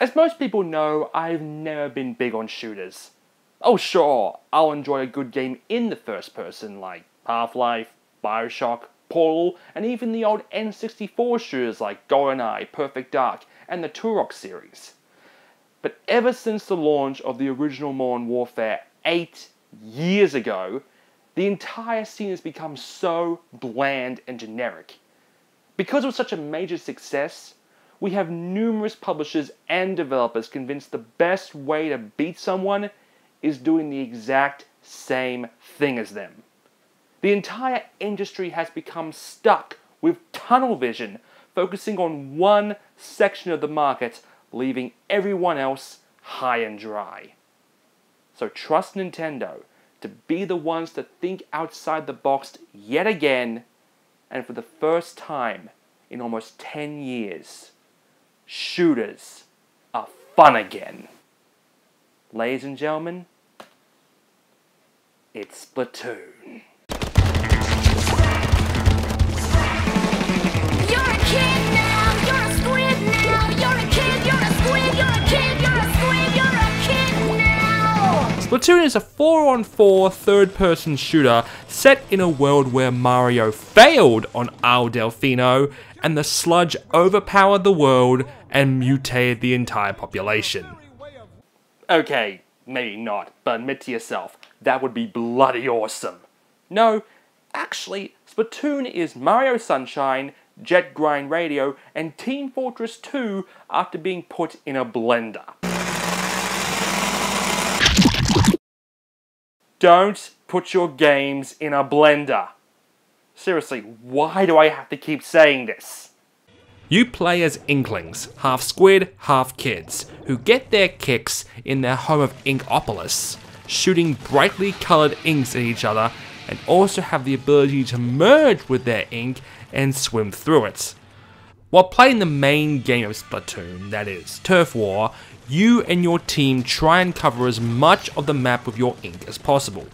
As most people know, I've never been big on shooters. Oh sure, I'll enjoy a good game in the first person like Half-Life, Bioshock, Portal, and even the old N64 shooters like GoldenEye, Perfect Dark, and the Turok series. But ever since the launch of the original Modern Warfare 8 years ago, the entire scene has become so bland and generic. Because of such a major success, we have numerous publishers and developers convinced the best way to beat someone is doing the exact same thing as them. The entire industry has become stuck with tunnel vision, focusing on one section of the market, leaving everyone else high and dry. So trust Nintendo to be the ones to think outside the box yet again, and for the first time in almost 10 years, shooters are fun again. Ladies and gentlemen, it's Splatoon. You're a kid now, you're a squid now, you're a kid, you're a squid, you're a kid, you're a squid, you're a kid now! Splatoon is a 4-on-4 third-person shooter set in a world where Mario failed on Isle Delfino and the sludge overpowered the world and mutated the entire population. Okay, maybe not, but admit to yourself, that would be bloody awesome. No, actually, Splatoon is Mario Sunshine, Jet Grind Radio, and Team Fortress 2 after being put in a blender. Don't put your games in a blender. Seriously, why do I have to keep saying this? You play as Inklings, half squid, half kids, who get their kicks in their home of Inkopolis, shooting brightly coloured inks at each other, and also have the ability to merge with their ink and swim through it. While playing the main game of Splatoon, that is, Turf War, you and your team try and cover as much of the map with your ink as possible,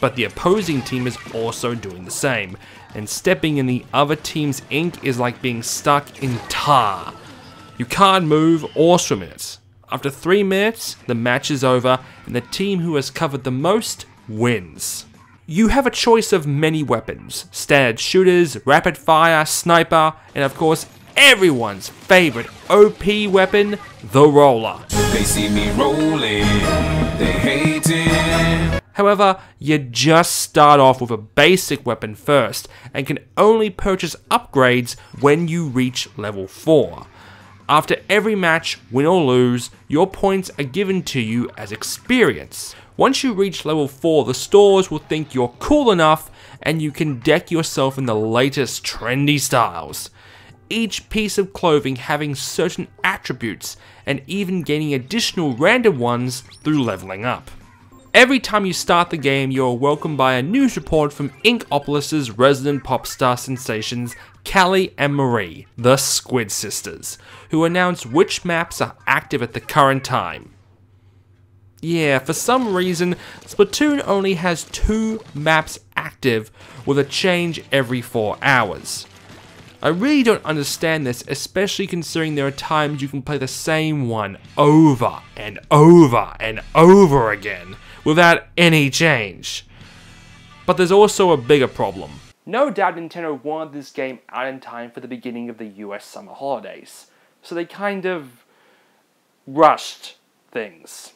but the opposing team is also doing the same, and stepping in the other team's ink is like being stuck in tar. You can't move or swim in it. After 3 minutes, the match is over, and the team who has covered the most wins. You have a choice of many weapons, standard shooters, rapid fire, sniper, and of course everyone's favourite OP weapon, the roller. They see me rolling, they hate it. However, you just start off with a basic weapon first, and can only purchase upgrades when you reach level 4. After every match, win or lose, your points are given to you as experience. Once you reach level 4, the stores will think you're cool enough and you can deck yourself in the latest trendy styles. Each piece of clothing having certain attributes and even gaining additional random ones through leveling up. Every time you start the game, you are welcomed by a news report from Inkopolis' resident pop star sensations Callie and Marie, the Squid Sisters, who announce which maps are active at the current time. Yeah, for some reason, Splatoon only has 2 maps active with a change every 4 hours. I really don't understand this, especially considering there are times you can play the same one over and over and over again without any change. But there's also a bigger problem. No doubt Nintendo wanted this game out in time for the beginning of the US summer holidays, so they kind of rushed things.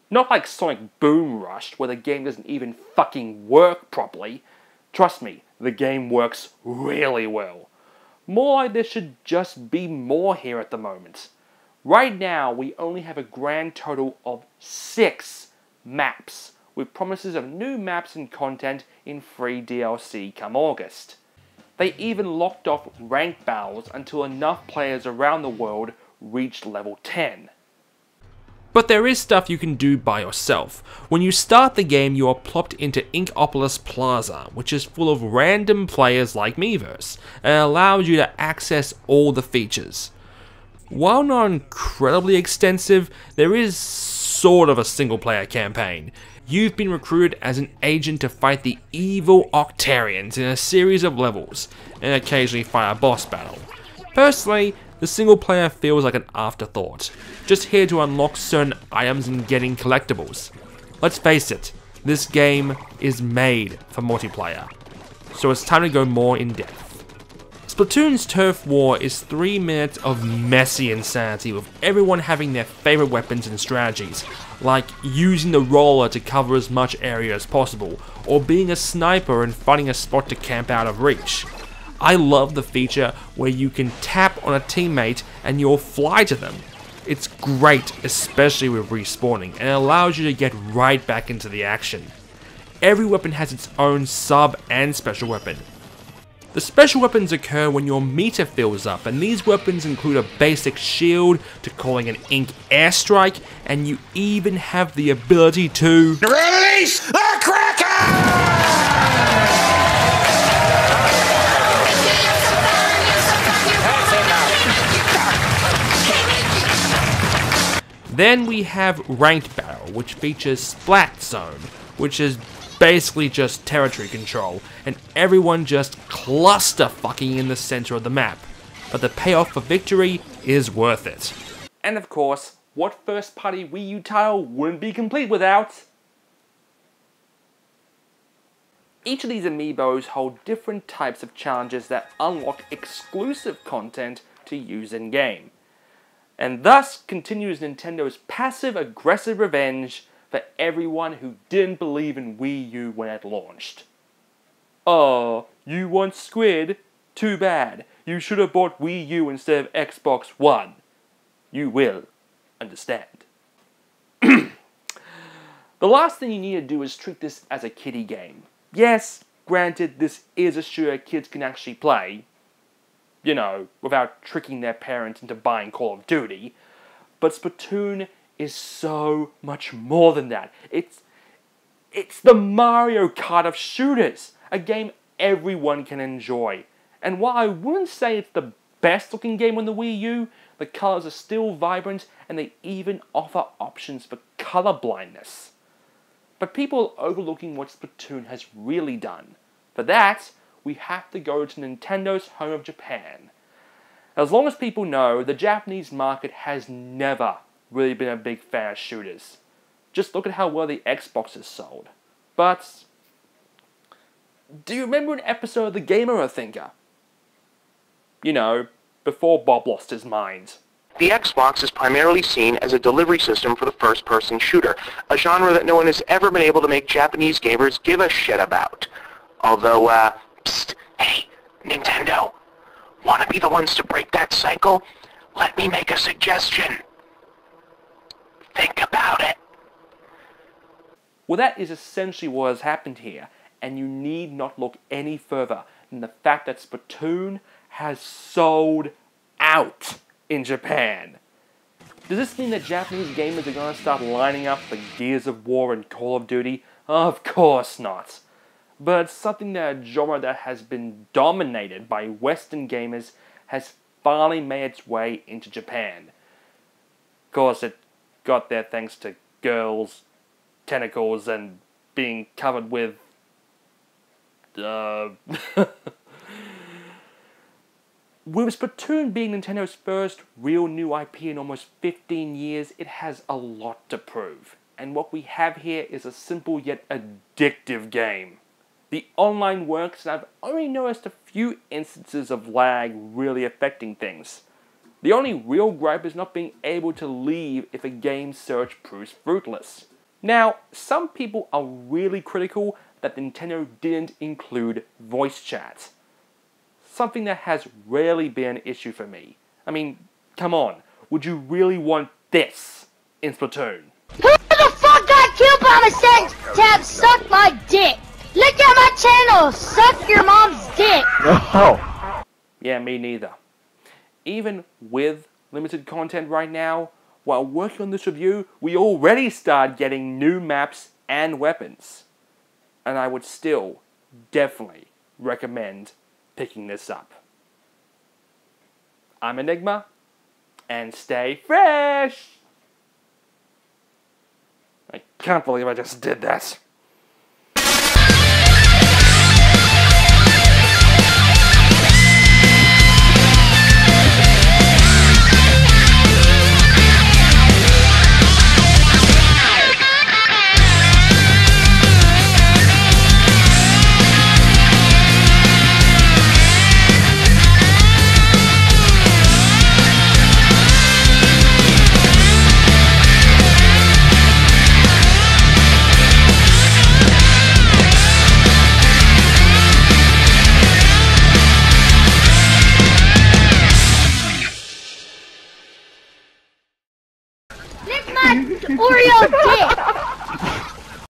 Not like Sonic Boom rushed, where the game doesn't even fucking work properly. Trust me, the game works really well. More like there should just be more here at the moment. Right now, we only have a grand total of 6 maps, with promises of new maps and content in free DLC come August. They even locked off ranked battles until enough players around the world reached level 10. But there is stuff you can do by yourself. When you start the game, you are plopped into Inkopolis Plaza, which is full of random players like Miiverse, and allows you to access all the features. While not incredibly extensive, there is sort of a single player campaign. You've been recruited as an agent to fight the evil Octarians in a series of levels, and occasionally fight a boss battle. Personally, The single player feels like an afterthought, just here to unlock certain items and getting collectibles. Let's face it, this game is made for multiplayer, so it's time to go more in depth. Splatoon's Turf War is 3 minutes of messy insanity with everyone having their favourite weapons and strategies, like using the roller to cover as much area as possible, or being a sniper and finding a spot to camp out of reach. I love the feature where you can tap on a teammate and you'll fly to them. It's great, especially with respawning, and it allows you to get right back into the action. Every weapon has its own sub and special weapon. The special weapons occur when your meter fills up, and these weapons include a basic shield to calling an ink airstrike, and you even have the ability to Release the Kraken! Then we have Ranked Battle, which features Splat Zone, which is basically just territory control, and everyone just cluster fucking in the center of the map. But the payoff for victory is worth it. And of course, what first party Wii U title wouldn't be complete without? Each of these amiibos hold different types of challenges that unlock exclusive content to use in game, and thus continues Nintendo's passive-aggressive revenge for everyone who didn't believe in Wii U when it launched. Oh, you want Squid? Too bad. You should have bought Wii U instead of Xbox One. You will understand. The last thing you need to do is treat this as a kiddie game. Yes, granted, this is a shooter kids can actually play, you know, without tricking their parents into buying Call of Duty, but Splatoon is so much more than that. It's the Mario Kart of shooters, a game everyone can enjoy. And while I wouldn't say it's the best looking game on the Wii U, the colors are still vibrant and they even offer options for color blindness. But people are overlooking what Splatoon has really done. For that, we have to go to Nintendo's home of Japan. As long as people know, the Japanese market has never really been a big fan of shooters. Just look at how well the Xbox has sold. But do you remember an episode of The Gamer or Thinker? You know, before Bob lost his mind. The Xbox is primarily seen as a delivery system for the first-person shooter, a genre that no one has ever been able to make Japanese gamers give a shit about. Although, psst, hey, Nintendo, want to be the ones to break that cycle? Let me make a suggestion. Think about it. Well, that is essentially what has happened here, and you need not look any further than the fact that Splatoon has sold out in Japan. Does this mean that Japanese gamers are going to start lining up for Gears of War and Call of Duty? Of course not. But it's something that a genre that has been dominated by Western gamers has finally made its way into Japan. Of course, it got there thanks to girls, tentacles, and being covered with With Splatoon being Nintendo's first real new IP in almost 15 years, it has a lot to prove. And what we have here is a simple yet addictive game. The online works, and I've only noticed a few instances of lag really affecting things. The only real gripe is not being able to leave if a game search proves fruitless. Now, some people are really critical that Nintendo didn't include voice chat. Something that has rarely been an issue for me. I mean, come on, would you really want this in Splatoon? Who the fuck got coupon a sentence tab suck my dick? Look at my channel, suck your mom's dick. Oh. Yeah, me neither. Even with limited content right now, while working on this review, we already started getting new maps and weapons. And I would still definitely recommend picking this up. I'm Enigma, and stay fresh! I can't believe I just did that.